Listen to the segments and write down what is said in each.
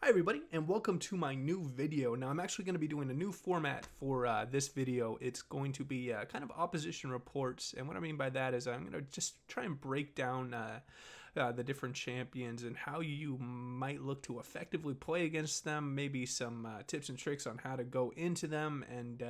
Hi everybody, and welcome to my new video. Now I'm actually going to be doing a new format for this video. It's going to be kind of opposition reports, and what I mean by that is I'm going to just try and break down the different champions and how you might look to effectively play against them, maybe some tips and tricks on how to go into them, and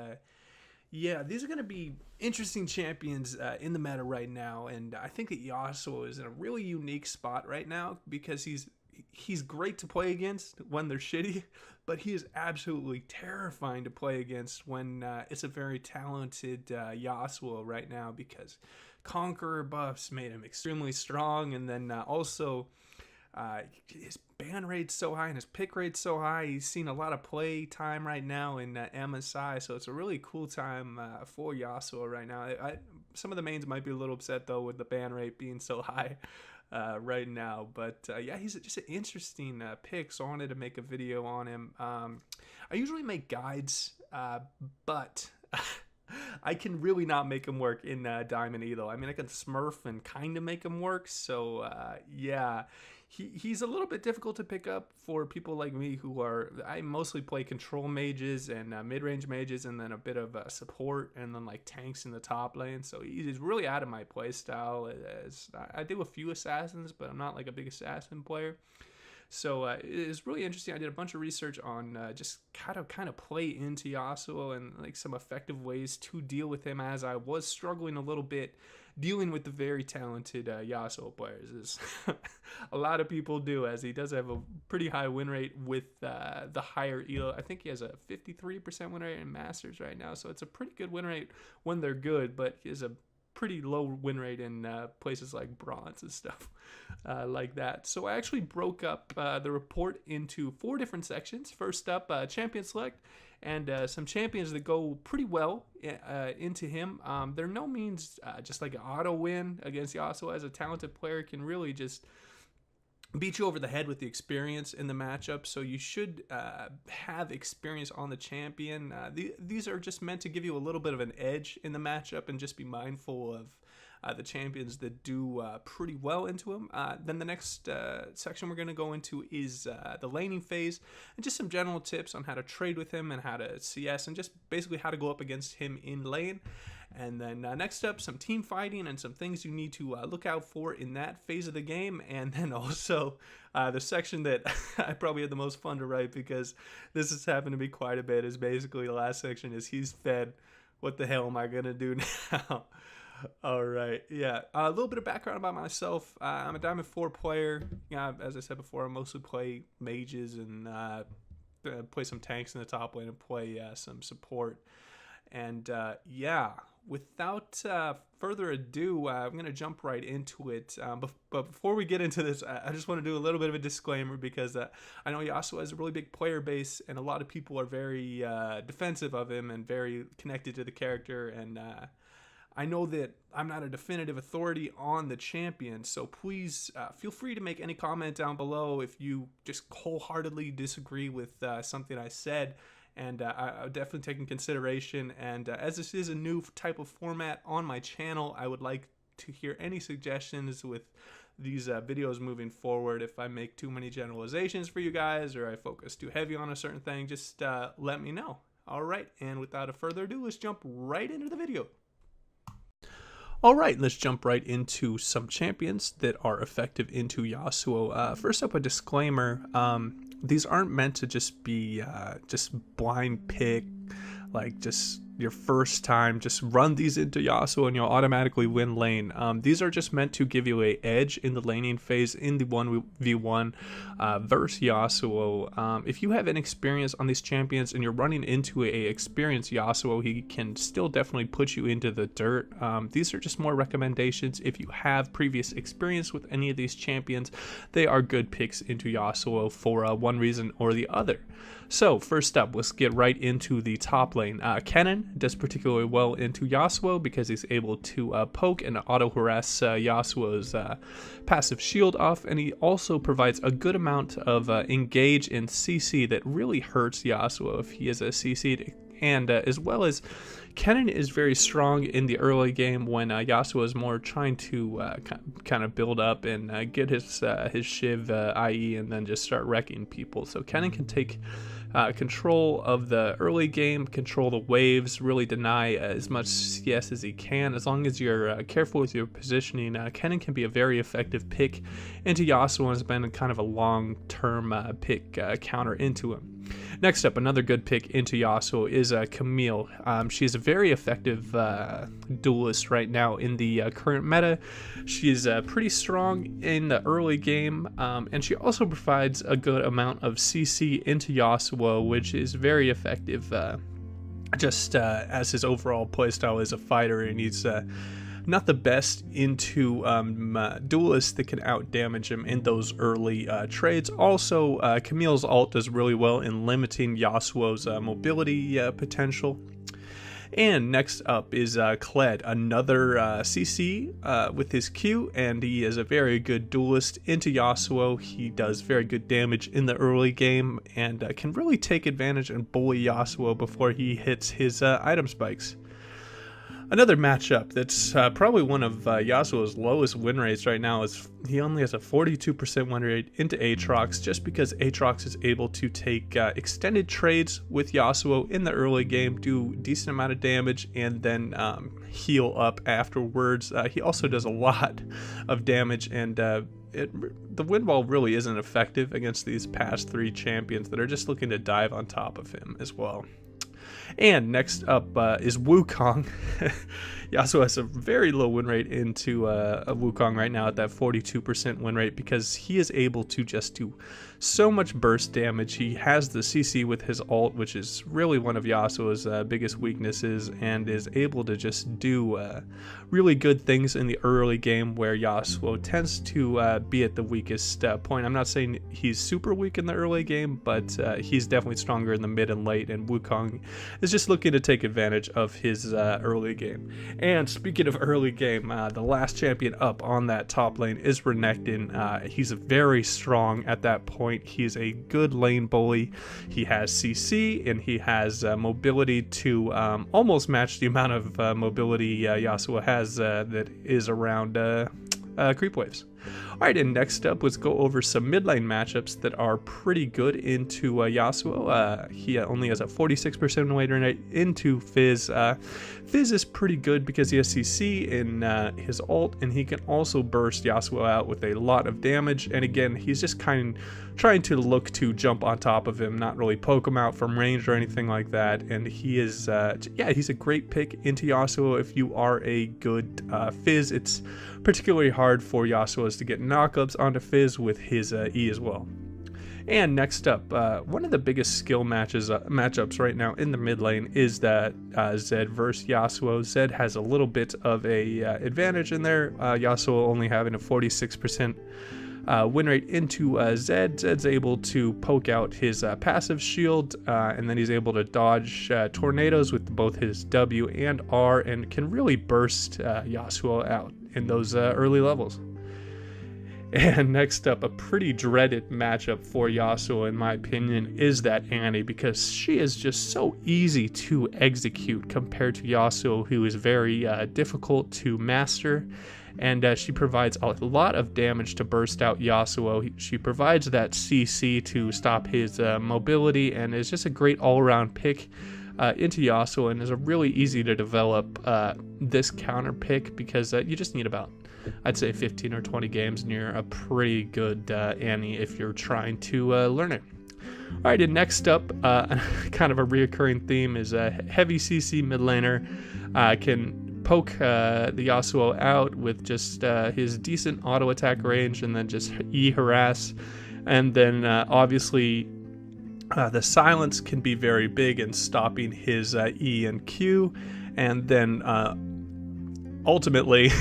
yeah, these are going to be interesting champions in the meta right now, and I think that Yasuo is in a really unique spot right now because he's great to play against when they're shitty, but he is absolutely terrifying to play against when it's a very talented Yasuo right now, because Conqueror buffs made him extremely strong, and then also his ban rate's so high and his pick rate's so high. He's seen a lot of play time right now in MSI, so it's a really cool time for Yasuo right now. Some of the mains might be a little upset though with the ban rate being so high right now, but yeah, he's just an interesting pick, so I wanted to make a video on him. I usually make guides, but I can really not make him work in Diamond E though. I mean, I can smurf and kind of make him work, so yeah, he's a little bit difficult to pick up for people like me who I mostly play control mages and mid-range mages, and then a bit of support, and then like tanks in the top lane. So he's really out of my play style. As I do a few assassins, but I'm not like a big assassin player. So it's really interesting. I did a bunch of research on just how to kind of play into Yasuo and like some effective ways to deal with him, as I was struggling a little bit dealing with the very talented Yasuo players, as a lot of people do, as he does have a pretty high win rate with the higher elo. I think he has a 53% win rate in Masters right now, so it's a pretty good win rate when they're good, but he has a pretty low win rate in places like bronze and stuff like that. So I actually broke up the report into 4 different sections. First up, champion select, and some champions that go pretty well into him. They're no means just like an auto win against Yasuo, as a talented player can really just beat you over the head with the experience in the matchup. So you should have experience on the champion. These are just meant to give you a little bit of an edge in the matchup, and just be mindful of the champions that do pretty well into him. Then the next section we're going to go into is the laning phase, and just some general tips on how to trade with him and how to CS, and just basically how to go up against him in lane. And then next up, some team fighting and some things you need to look out for in that phase of the game. And then also the section that I probably had the most fun to write, because this has happened to be quite a bit, is basically the last section is he's fed. What the hell am I going to do now? All right, yeah. A little bit of background about myself. I'm a Diamond 4 player. As I said before, I mostly play mages and play some tanks in the top lane and play some support. And yeah, without further ado, I'm going to jump right into it. But before we get into this, I just want to do a little bit of a disclaimer, because I know Yasuo has a really big player base, and a lot of people are very defensive of him and very connected to the character. And I know that I'm not a definitive authority on the champion, so please feel free to make any comment down below if you just wholeheartedly disagree with something I said. And I'll definitely take in consideration. And as this is a new type of format on my channel, I would like to hear any suggestions with these videos moving forward. If I make too many generalizations for you guys, or I focus too heavy on a certain thing, just let me know. All right, and without further ado, let's jump right into the video. All right, let's jump right into some champions that are effective into Yasuo. First up, a disclaimer. These aren't meant to just be just blind pick, like just your first time, just run these into Yasuo and you'll automatically win lane. These are just meant to give you a edge in the laning phase in the 1v1 versus Yasuo. If you have inexperience on these champions and you're running into a experienced Yasuo, he can still definitely put you into the dirt. These are just more recommendations. If you have previous experience with any of these champions, they are good picks into Yasuo for one reason or the other. So first up, let's get right into the top lane. Kennen does particularly well into Yasuo because he's able to poke and auto-harass Yasuo's passive shield off, and he also provides a good amount of engage in CC that really hurts Yasuo if he is a CC'd and as well as Kennen is very strong in the early game when Yasuo is more trying to kind of build up and get his Shiv IE and then just start wrecking people. So Kennen can take control of the early game, control the waves, really deny as much CS as he can. As long as you're careful with your positioning, Kennen can be a very effective pick into Yasuo and has been kind of a long-term pick counter into him. Next up, another good pick into Yasuo is Camille. She's a very effective duelist right now in the current meta. She's pretty strong in the early game, and she also provides a good amount of CC into Yasuo, which is very effective just as his overall playstyle as a fighter, and he's not the best into duelists that can out damage him in those early trades. Also, Camille's ult does really well in limiting Yasuo's mobility potential. And next up is Kled, another CC with his Q, and he is a very good duelist into Yasuo. He does very good damage in the early game and can really take advantage and bully Yasuo before he hits his item spikes. Another matchup that's probably one of Yasuo's lowest win rates right now is he only has a 42% win rate into Aatrox, just because Aatrox is able to take extended trades with Yasuo in the early game, do decent amount of damage, and then heal up afterwards. He also does a lot of damage, and the win wall really isn't effective against these past 3 champions that are just looking to dive on top of him as well. And next up is Wukong. Yasuo has a very low win rate into Wukong right now at that 42% win rate, because he is able to just do so much burst damage. He has the CC with his ult, which is really one of Yasuo's biggest weaknesses, and is able to just do really good things in the early game where Yasuo tends to be at the weakest point. I'm not saying he's super weak in the early game, but he's definitely stronger in the mid and late, and Wukong is just looking to take advantage of his early game. And speaking of early game, the last champion up on that top lane is Renekton. He's very strong at that point. He's a good lane bully. He has CC and he has mobility to almost match the amount of mobility Yasuo has that is around creep waves. Alright, and next up, let's go over some mid lane matchups that are pretty good into Yasuo. He only has a 46% win rate into Fizz. Fizz is pretty good because he has CC in his ult, and he can also burst Yasuo out with a lot of damage. And again, he's just kind of trying to look to jump on top of him, not really poke him out from range or anything like that. And he is, yeah, he's a great pick into Yasuo if you are a good Fizz. It's particularly hard for Yasuo to get knockups onto Fizz with his E as well. And next up, one of the biggest skill matchups right now in the mid lane is that Zed versus Yasuo. Zed has a little bit of a advantage in there. Yasuo only having a 46% win rate into Zed. Zed's able to poke out his passive shield, and then he's able to dodge tornadoes with both his W and R, and can really burst Yasuo out in those early levels. And next up, a pretty dreaded matchup for Yasuo, in my opinion, is that Annie, because she is just so easy to execute compared to Yasuo, who is very difficult to master. And she provides a lot of damage to burst out Yasuo. She provides that CC to stop his mobility, and is just a great all-around pick into Yasuo, and is a really easy to develop this counter pick, because you just need about, I'd say, 15 or 20 games, and you're a pretty good Annie if you're trying to learn it. Alright, and next up, kind of a reoccurring theme is a heavy CC mid laner. Can poke the Yasuo out with just his decent auto attack range, and then just E harass. And then obviously the silence can be very big in stopping his E and Q. And then ultimately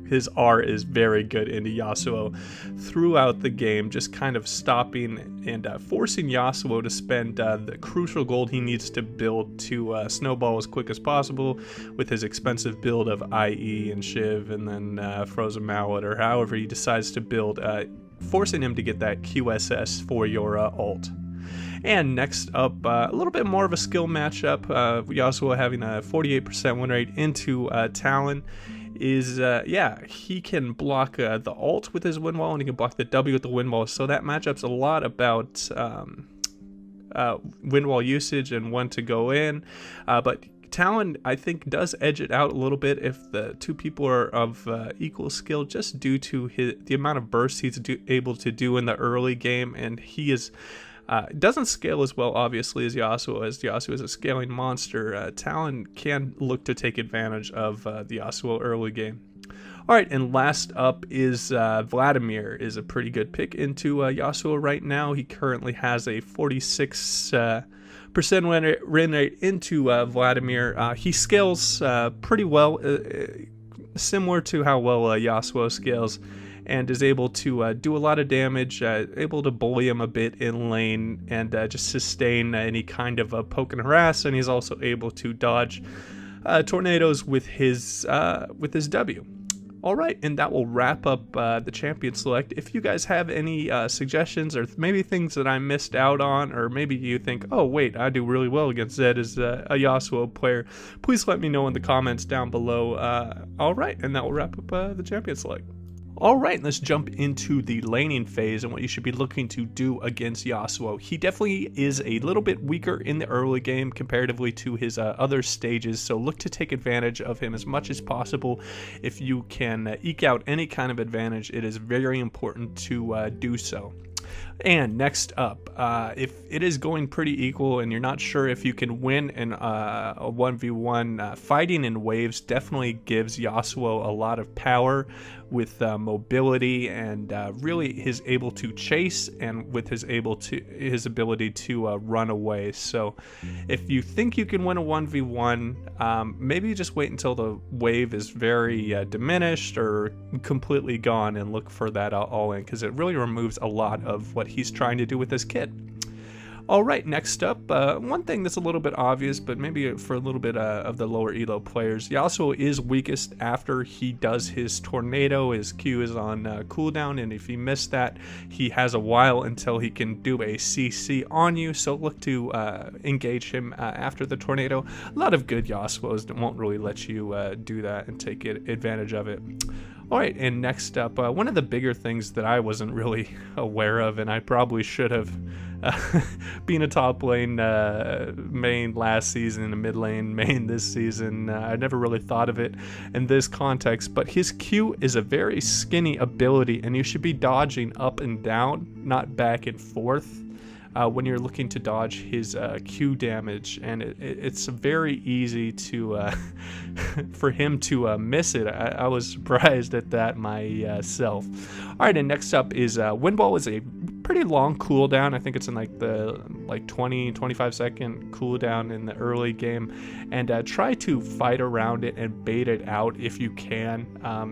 his R is very good into Yasuo throughout the game, just kind of stopping and forcing Yasuo to spend the crucial gold he needs to build to snowball as quick as possible with his expensive build of IE and Shiv, and then Frozen Mallet, or however he decides to build, forcing him to get that QSS for your ult. And next up, a little bit more of a skill matchup. Yasuo having a 48% win rate into Talon. Is he can block the ult with his wind wall, and he can block the W with the wind wall. So that matchup's a lot about wind wall usage and when to go in. But Talon, I think, does edge it out a little bit if the two people are of equal skill, just due to the amount of bursts he's able to do in the early game, and he is. Doesn't scale as well, obviously, as Yasuo. As Yasuo is a scaling monster, Talon can look to take advantage of the Yasuo early game. All right, and last up is Vladimir is a pretty good pick into Yasuo right now. He currently has a 46% win rate into Vladimir. He scales pretty well, similar to how well Yasuo scales, and is able to do a lot of damage, able to bully him a bit in lane, and just sustain any kind of poke and harass. And he's also able to dodge tornadoes with his W. All right, and that will wrap up the champion select. If you guys have any suggestions, or maybe things that I missed out on, or maybe you think, oh wait, I do really well against Zed as a Yasuo player, please let me know in the comments down below. All right, and that will wrap up the champion select. Alright, let's jump into the laning phase and what you should be looking to do against Yasuo. He definitely is a little bit weaker in the early game comparatively to his other stages, so look to take advantage of him as much as possible. If you can eke out any kind of advantage, it is very important to do so. And next up, if it is going pretty equal and you're not sure if you can win in a 1v1, fighting in waves definitely gives Yasuo a lot of power with mobility, and really is able to chase, and with his ability to run away. So if you think you can win a 1v1, maybe just wait until the wave is very diminished or completely gone and look for that all in, because it really removes a lot of what he's trying to do with this kit. Alright, next up, one thing that's a little bit obvious, but maybe for a little bit of the lower elo players, Yasuo is weakest after he does his tornado. His Q is on cooldown, and if he missed that, he has a while until he can do a CC on you, so look to engage him after the tornado. A lot of good Yasuos won't really let you do that and take advantage of it. Alright, and next up, one of the bigger things that I wasn't really aware of, and I probably should have, being a top lane main last season and a mid lane main this season, I never really thought of it in this context, but his Q is a very skinny ability, and you should be dodging up and down, not back and forth. When you're looking to dodge his Q damage, and it's very easy to for him to miss it. I was surprised at that myself. All right, and next up is Wind Wall is a pretty long cooldown. I think it's in like the 20-25 second cooldown in the early game, and try to fight around it and bait it out if you can,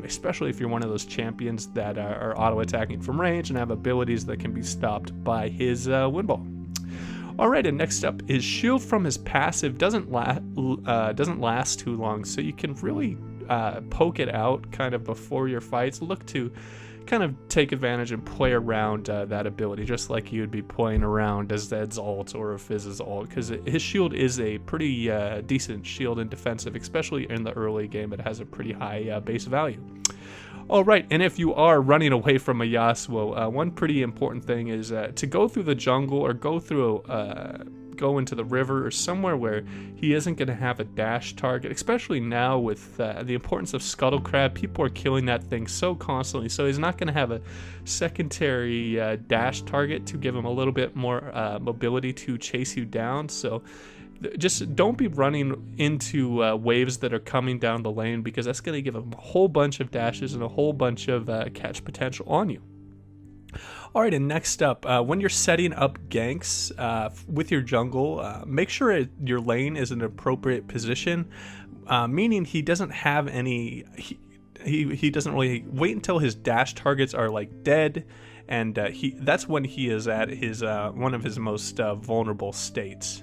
especially if you're one of those champions that are auto attacking from range and have abilities that can be stopped by his Wind Wall. Alright, and next up is shield from his passive. Doesn't last too long, so you can really poke it out kind of before your fights. Look to kind of take advantage and play around that ability, just like you would be playing around a Zed's ult or a Fizz's ult, because his shield is a pretty decent shield and defensive, especially in the early game. It has a pretty high base value. Alright, and if you are running away from a Yasuo, one pretty important thing is to go through the jungle, or go into the river or somewhere where he isn't going to have a dash target, especially now with the importance of Scuttle Crab. People are killing that thing so constantly, so he's not going to have a secondary dash target to give him a little bit more mobility to chase you down. So just don't be running into waves that are coming down the lane, because that's going to give him a whole bunch of dashes and a whole bunch of catch potential on you. Alright, and next up, when you're setting up ganks with your jungle, make sure your lane is in an appropriate position, meaning he doesn't have any, he doesn't really wait until his dash targets are like dead, and that's when he is at his one of his most vulnerable states.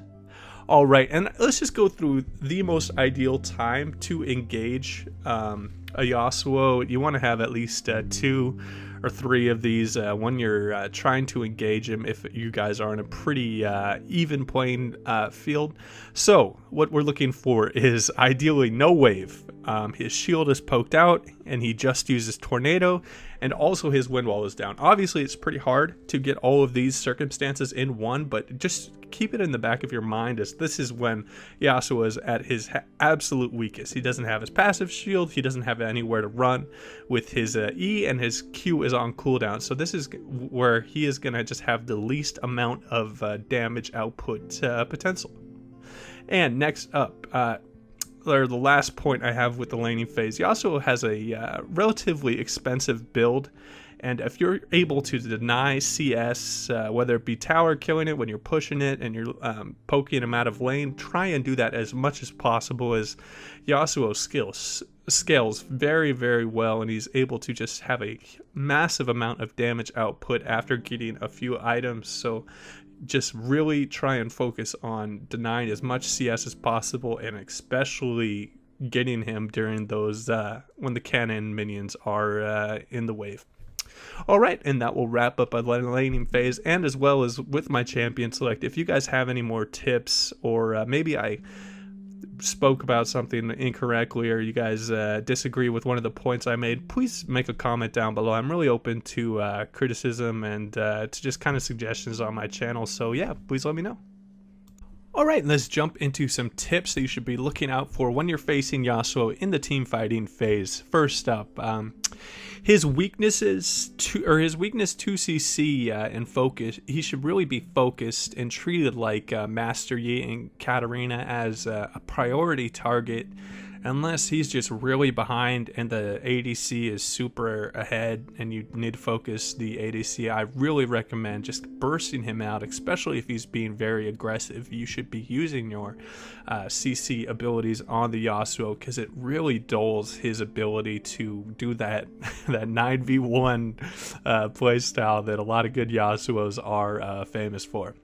Alright, and let's just go through the most ideal time to engage a Yasuo. You want to have at least 2 or 3 of these when you're trying to engage him if you guys are in a pretty even playing field. So what we're looking for is ideally no wave. His shield is poked out and he just uses tornado, and also his wind wall is down. Obviously it's pretty hard to get all of these circumstances in one, but just keep it in the back of your mind as this is when Yasuo is at his absolute weakest. He doesn't have his passive shield, he doesn't have anywhere to run with his E, and his Q is on cooldown. So this is where he is going to just have the least amount of damage output potential. And next up, or the last point I have with the laning phase, Yasuo has a relatively expensive build, and if you're able to deny CS, whether it be tower killing it when you're pushing it and you're poking him out of lane, try and do that as much as possible, as Yasuo scales very, very well, and he's able to just have a massive amount of damage output after getting a few items. So just really try and focus on denying as much CS as possible, and especially getting him during those when the cannon minions are in the wave. Alright, and that will wrap up my laning phase, and as well as with my champion select. If you guys have any more tips, or maybe I spoke about something incorrectly, or you guys disagree with one of the points I made, please make a comment down below. I'm really open to criticism and to just kind of suggestions on my channel, so yeah, please let me know. Alright, let's jump into some tips that you should be looking out for when you're facing Yasuo in the team fighting phase. First up, his weaknesses his weakness 2cc and focus. He should really be focused and treated like Master Yi and Katarina as a priority target, unless he's just really behind and the ADC is super ahead and you need to focus the ADC. I really recommend just bursting him out, especially if he's being very aggressive. You should be using your CC abilities on the Yasuo, because it really dulls his ability to do that that 9v1 playstyle that a lot of good Yasuos are famous for.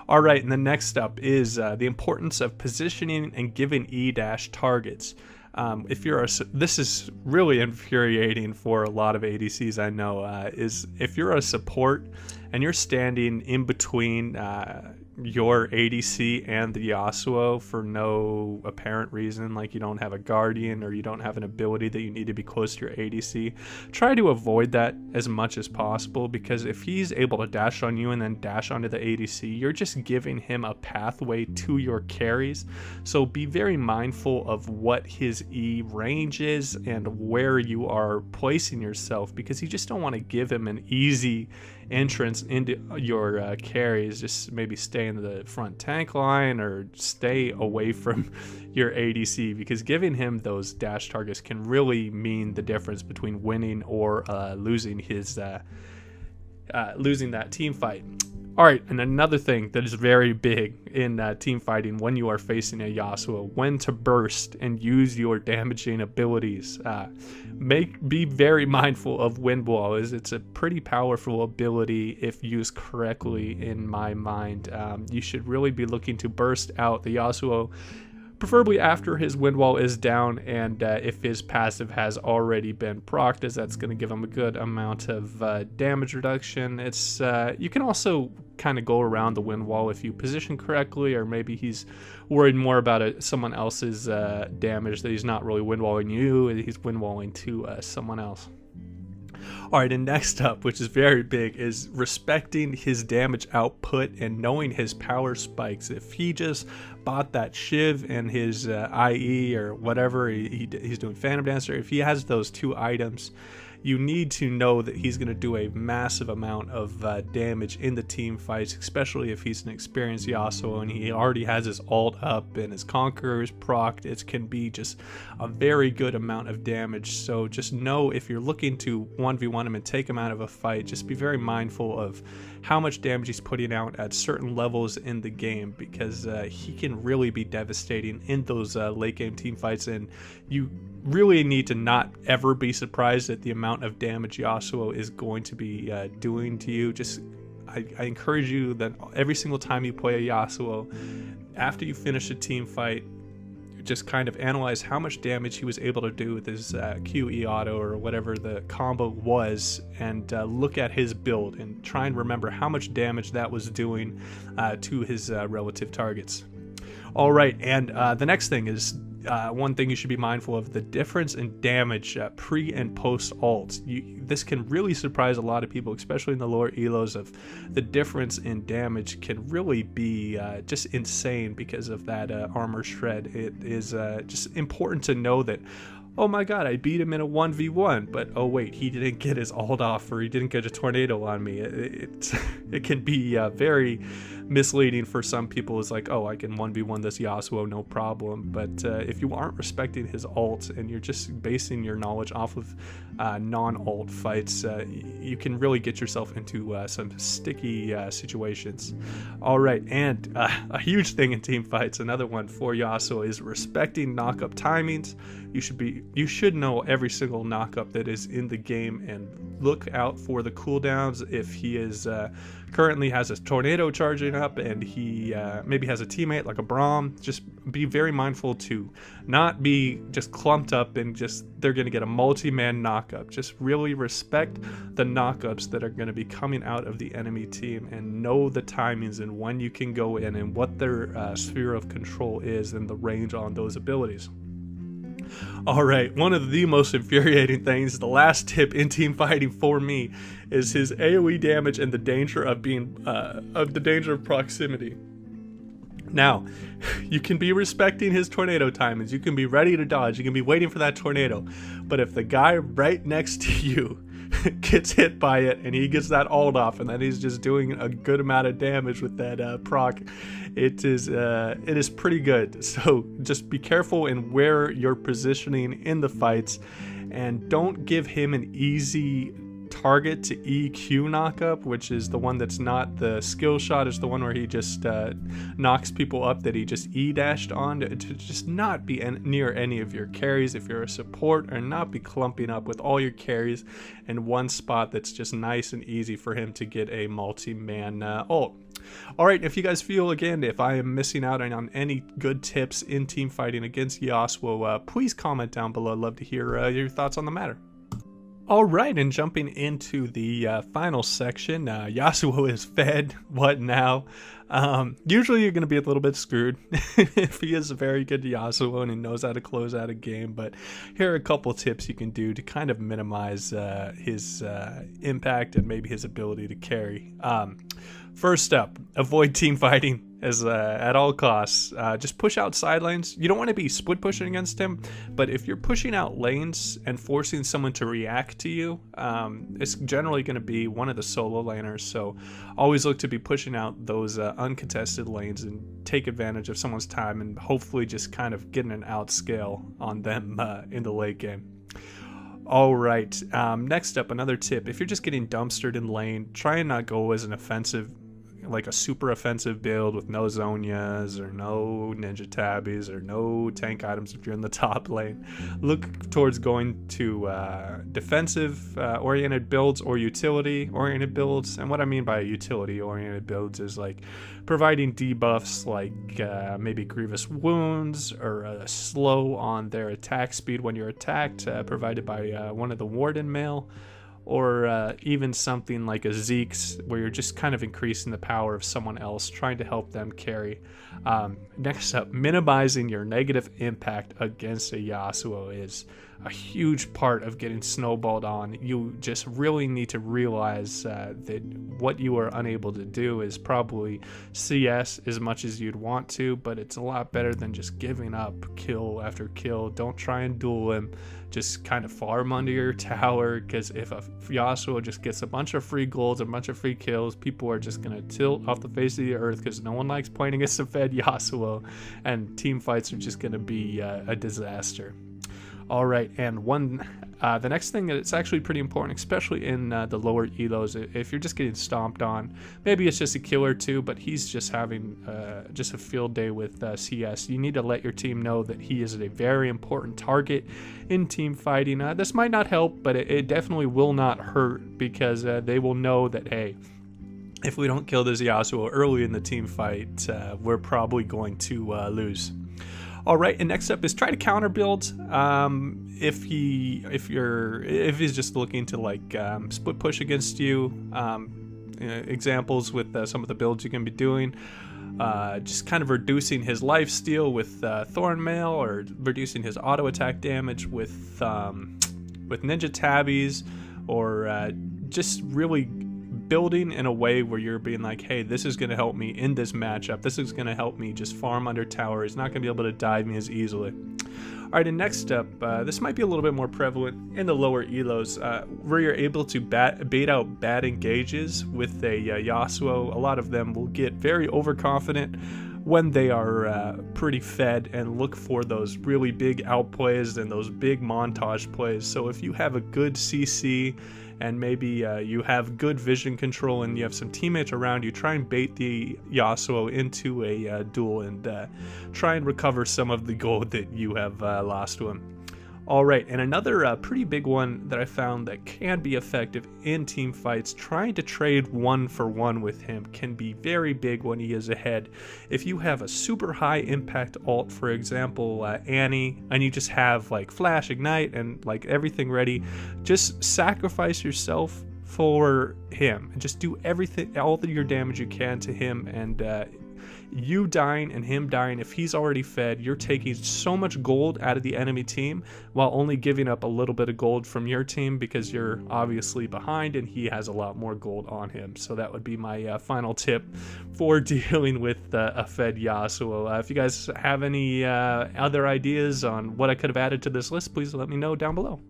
Alright, and the next up is the importance of positioning and giving E-dash targets. This is really infuriating for a lot of ADCs I know, is if you're a support and you're standing in between your ADC and the Yasuo for no apparent reason, like you don't have a guardian or you don't have an ability that you need to be close to your ADC, try to avoid that as much as possible, because if he's able to dash on you and then dash onto the ADC, you're just giving him a pathway to your carries. So be very mindful of what his E range is and where you are placing yourself, because you just don't want to give him an easy entrance into your carries. Just maybe stay in the front tank line or stay away from your ADC, because giving him those dash targets can really mean the difference between winning or losing that team fight. Alright, and another thing that is very big in team fighting when you are facing a Yasuo, when to burst and use your damaging abilities. Be very mindful of wind wall, as it's a pretty powerful ability if used correctly in my mind. You should really be looking to burst out the Yasuo, preferably after his wind wall is down, and if his passive has already been procced, as that's going to give him a good amount of damage reduction. It's you can also kind of go around the wind wall if you position correctly, or maybe he's worried more about someone else's damage, that he's not really wind walling you, he's wind walling to someone else. Alright, and next up, which is very big, is respecting his damage output and knowing his power spikes. If he just bought that Shiv and his IE or whatever, he's doing Phantom Dancer, if he has those 2 items, you need to know that he's going to do a massive amount of damage in the team fights, especially if he's an experienced Yasuo and he already has his ult up and his Conqueror is procced. It can be just a very good amount of damage. So just know, if you're looking to 1v1 him and take him out of a fight, just be very mindful of how much damage he's putting out at certain levels in the game, because he can really be devastating in those late game team fights, and you really need to not ever be surprised at the amount of damage Yasuo is going to be doing to you. Just I encourage you that every single time you play a Yasuo, after you finish a team fight, just kind of analyze how much damage he was able to do with his QE auto or whatever the combo was, and look at his build and try and remember how much damage that was doing to his relative targets. All right, and the next thing is one thing you should be mindful of: the difference in damage pre and post ult. This can really surprise a lot of people, especially in the lower elos. Of the difference in damage can really be just insane because of that armor shred. It is just important to know that, oh my god, I beat him in a 1v1, but oh wait, he didn't get his ult off, or he didn't get a tornado on me. It can be very misleading for some people. It's like, oh, I can 1v1 this Yasuo, no problem. But if you aren't respecting his ult and you're just basing your knowledge off of non-ult fights, you can really get yourself into some sticky situations. All right, and a huge thing in team fights, another one for Yasuo, is respecting knock-up timings. You should know every single knock-up that is in the game and look out for the cooldowns. If he is currently has a tornado charging up and he maybe has a teammate like a Braum, just be very mindful to not be just clumped up and just they're going to get a multi-man knock-up. Just really respect the knock-ups that are going to be coming out of the enemy team and know the timings and when you can go in and what their sphere of control is and the range on those abilities. All right, one of the most infuriating things, the last tip in team fighting for me, is his AoE damage and the danger of of proximity. Now, you can be respecting his tornado timings, you can be ready to dodge, you can be waiting for that tornado, but if the guy right next to you gets hit by it and he gets that ult off and then he's just doing a good amount of damage with that proc, it is pretty good. So just be careful in where you're positioning in the fights, and don't give him an easy target to EQ knockup, which is the one that's not the skill shot, is the one where he just knocks people up that he just E-dashed on, to just not be near any of your carries if you're a support, or not be clumping up with all your carries in one spot that's just nice and easy for him to get a multi-man ult. All right, if you guys feel, again, if I am missing out on any good tips in team fighting against Yasuo, please comment down below. I'd love to hear your thoughts on the matter. All right, and jumping into the final section, Yasuo is fed what now? Usually you're going to be a little bit screwed if he is a very good Yasuo and he knows how to close out a game, but here are a couple tips you can do to kind of minimize his impact and maybe his ability to carry. First up, avoid team fighting at all costs. Just push out side lanes. You don't want to be split pushing against him, but if you're pushing out lanes and forcing someone to react to you, it's generally going to be one of the solo laners. So always look to be pushing out those uncontested lanes and take advantage of someone's time and hopefully just kind of getting an outscale on them in the late game. All right, next up, another tip: if you're just getting dumpstered in lane, try and not go as an offensive, like a super offensive build with no Zonias or no Ninja Tabbies or no tank items if you're in the top lane. Look towards going to defensive oriented builds or utility oriented builds. And what I mean by utility oriented builds is like providing debuffs like maybe grievous wounds or a slow on their attack speed when you're attacked, provided by one of the Warden mail. Or even something like a Zeke's, where you're just kind of increasing the power of someone else, trying to help them carry. Next up, minimizing your negative impact against a Yasuo is a huge part of getting snowballed on. You just really need to realize that what you are unable to do is probably CS as much as you'd want to, but it's a lot better than just giving up kill after kill. Don't try and duel him. Just kind of farm under your tower, because if a Yasuo just gets a bunch of free golds, a bunch of free kills, people are just going to tilt off the face of the earth because no one likes playing against a fed Yasuo, and team fights are just going to be a disaster. All right, and the next thing that it's actually pretty important, especially in the lower elos, if you're just getting stomped on, maybe it's just a kill or two, but he's just having just a field day with CS. You need to let your team know that he is a very important target in team fighting. This might not help, but it definitely will not hurt, because they will know that, hey, if we don't kill this Yasuo early in the team fight, we're probably going to lose. All right, and next up is try to counter build. If he's just looking to like split push against you, examples with some of the builds you can be doing. Just kind of reducing his lifesteal with Thornmail, or reducing his auto attack damage with Ninja Tabbies, or just really building in a way where you're being like, hey, this is going to help me in this matchup. This is going to help me just farm under tower. He's not going to be able to dive me as easily. All right, and next up, this might be a little bit more prevalent in the lower elos, where you're able to bait out bad engages with a Yasuo. A lot of them will get very overconfident when they are pretty fed and look for those really big outplays and those big montage plays. So if you have a good CC and maybe you have good vision control and you have some teammates around you, try and bait the Yasuo into a duel and try and recover some of the gold that you have lost to him. All right, and another pretty big one that I found that can be effective in team fights, trying to trade 1-for-1 with him can be very big when he is ahead. If you have a super high impact ult, for example, Annie, and you just have like Flash, Ignite, and like everything ready, just sacrifice yourself for him and just do everything, all of your damage you can to him, and you dying and him dying, if he's already fed, you're taking so much gold out of the enemy team while only giving up a little bit of gold from your team because you're obviously behind and he has a lot more gold on him. So that would be my final tip for dealing with a fed Yasuo. If you guys have any other ideas on what I could have added to this list, please let me know down below.